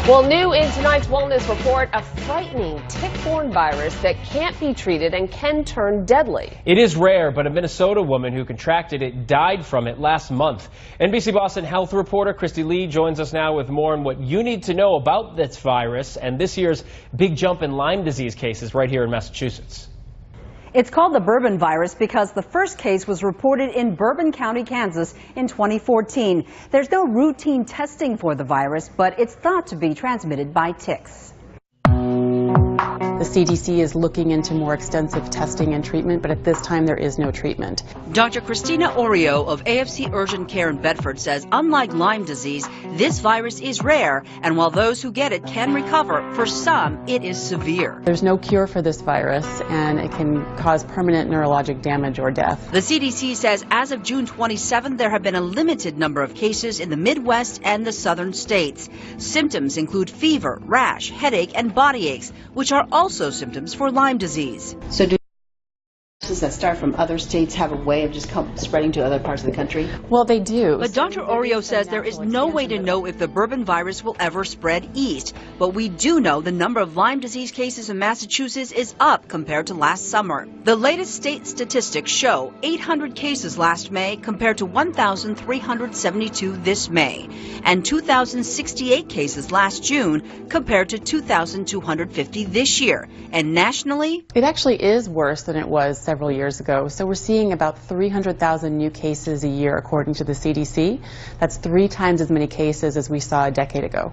Well, new in tonight's Wellness Report, a frightening tick-borne virus that can't be treated and can turn deadly. It is rare, but a Minnesota woman who contracted it died from it last month. NBC Boston health reporter Krissty joins us now with more on what you need to know about this virus and this year's big jump in Lyme disease cases right here in Massachusetts. It's called the Bourbon virus because the first case was reported in Bourbon County, Kansas in 2014. There's no routine testing for the virus, but it's thought to be transmitted by ticks. The CDC is looking into more extensive testing and treatment, but at this time there is no treatment. Dr. Orio of AFC Urgent Care in Bedford says unlike Lyme disease, this virus is rare, and while those who get it can recover, for some it is severe. There's no cure for this virus, and it can cause permanent neurologic damage or death. The CDC says as of June 27th, there have been a limited number of cases in the Midwest and the southern states. Symptoms include fever, rash, headache, and body aches, which are also symptoms for Lyme disease. So do viruses that start from other states have a way of just spreading to other parts of the country? Well, they do. But Dr. Orio says there is no way to know if the Bourbon virus will ever spread east. But we do know the number of Lyme disease cases in Massachusetts is up compared to last summer. The latest state statistics show 800 cases last May compared to 1,372 this May, and 2,068 cases last June compared to 2,250 this year. And nationally, it actually is worse than it was several years ago. So we're seeing about 300,000 new cases a year according to the CDC. That's 3 times as many cases as we saw a decade ago.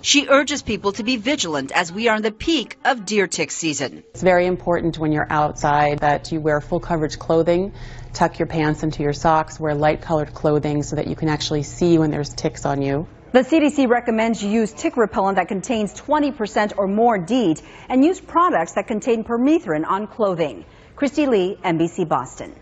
She urges people to be vigilant as we are in the peak of deer tick season. It's very important when you're outside that you wear full coverage clothing, tuck your pants into your socks, wear light colored clothing so that you can actually see when there's ticks on you. The CDC recommends you use tick repellent that contains 20% or more DEET and use products that contain permethrin on clothing. Krissty, NBC Boston.